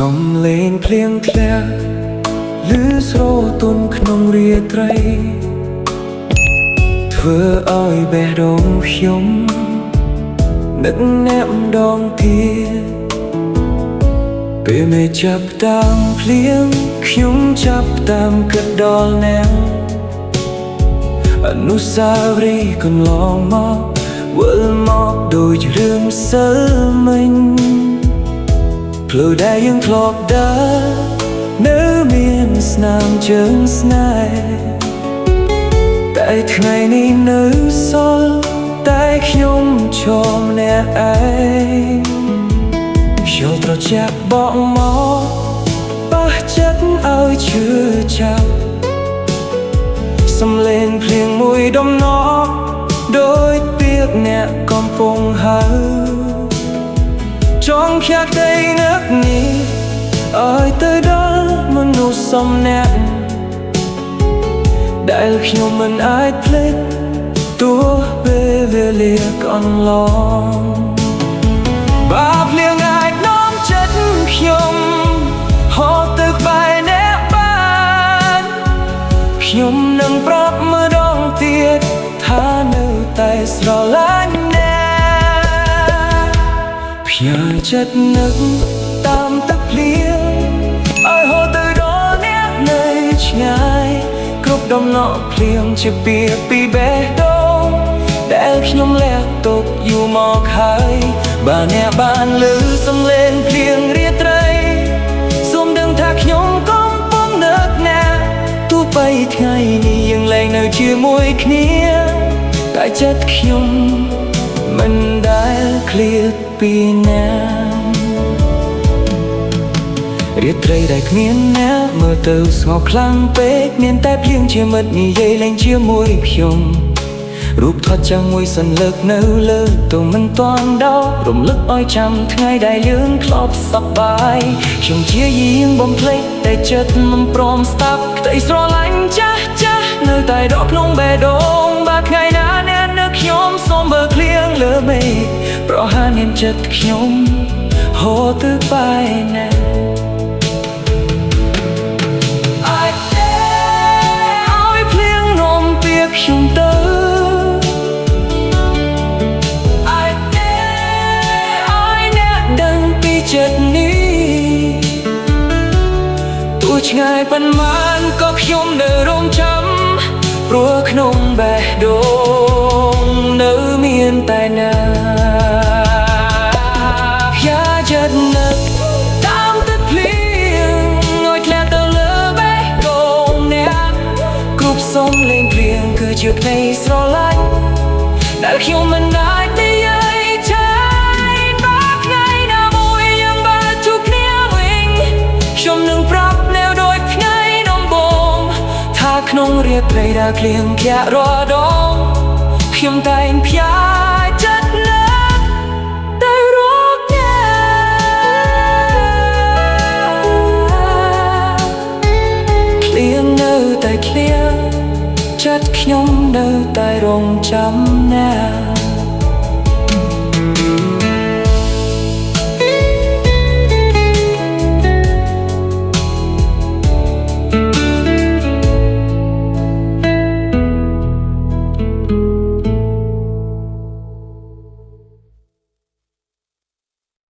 សំឡេងភ្លៀងធ្លាក់ឮស្រទន់ក្នុងរាត្រីធ្វើឲ្យបេះដូងខ្ញុំនឹកអ្នកម្ដងទៀតពេលមេចាប់តាមភ្លៀងខ្ញុំចាប់តាមគិតដល់អ្នកអនុស្សាវរីយ៍កន្លងមកវិលមកដូចរឿងសិលមិញផ្លូវដែលយើងធ្លាប់ដើរនៅមានស្នាមជើងស្នេហ៍តែថ្ងៃនេះនៅសល់តែខ្ញុំឈរម្នាក់ឯងខ្ញុំត្រជាក់បកមកប៉ះចិត្តឲ្យឈឺចាប់សំឡេងភ្លៀងមួយដំណក់ដោយពាក្យអ្នកកំពុងហើចង់ផ្ាក់ដីនឹកនេះឲ្យទៅដល់មនុស្សសំនាក់ដែលខ្ញុំមិនអាចភ្លេចទោះពេលវេលាកន្លងបាបលៀងអាចនាំចិត្តខ្ញុំហត់ទៅក្បែរអ្នកបានខ្ញុំនឹងប្រាប់ម្ដងទៀតថានៅតែស្រឡាញ់អ្នកផ្ញើចិត្តនឹកតាមទឹកភ្លៀងឲ្យហូរទៅដល់អ្នកនៅឆ្ងាយគ្រប់ដំណក់ភ្លៀងជាពាក្យពីបេះដូងដែលខ្ញុំលះទុកយូរមកហើយបើអ្នកបានឮសំឡេងភ្លៀងរាត្រីសូមដឹងថាខ្ញុំកំពុងនឹកណាទោះបីថ្ងៃនេះយើងលែងនៅជាមួយគ្នាតែចិត្តខ្ញុំមិនដែលឃ្លាតពីអ្នករាត្រីដែលគ្មានអ្នកមើលទៅស្ងប់ខ្លាំងពេកមានតែភ្លៀងជាមិត្តនិយាយលេងជាមួយខ្ញុំរូបថតចាំមួយសន្លឹកនៅលើទូមិនទាន់ដល់រំលឹកឲ្យចាំថ្ងៃដែលយើងធ្លាប់សប្បាយខ្ញុំជាយាងបំភ្លេចតែចិត្តមិនព្រមស្ដាប់ក្តីស្រឡាញ់ចាស់ចាស់នៅតែដកក្នុងបេះដូងបើថ្ងៃណាអ្នកនឹកខ្ញុំសូមបើភ្លៀងលើមេឃប្រហានមានចិត្តខ្ញុំហូរទៅបែរណាខ្ញុំទៅឲ្យអ្នកដឹងពីចិត្តនេះទោះឆ្ងាយប៉ុន្មានក៏ខ្ញុំនៅរងចាំព្រោះក្នុងបេះដូងនៅមានតែអ្នកផ្ញើចិត្តនឹកតាមទឹកភ្លៀងឲ្យធ្លាក់ទៅលើបេះដូងអ្នកគ្រប់សំឡេងភ្លៀងគឺជាក្តីស្រឡាញ់ដែលខ្ញុំមិនអាចនិយាយចាយបើថ្ងៃណាមួយយើងបានជួបគ្នាវិញខ្ញុំនឹងប្រាប់នៅដូចថ្ងៃដំបូងថាក្នុងរាត្រីដែលភ្លៀងធ្លាក់រាល់ដងខ្ញុំតែងផ្ញើចិត្តនឹកទៅរកអ្នកភ្លៀងនៅតែធ្លាក់ចិត្តខ្ញុំនៅតែរងចាំណា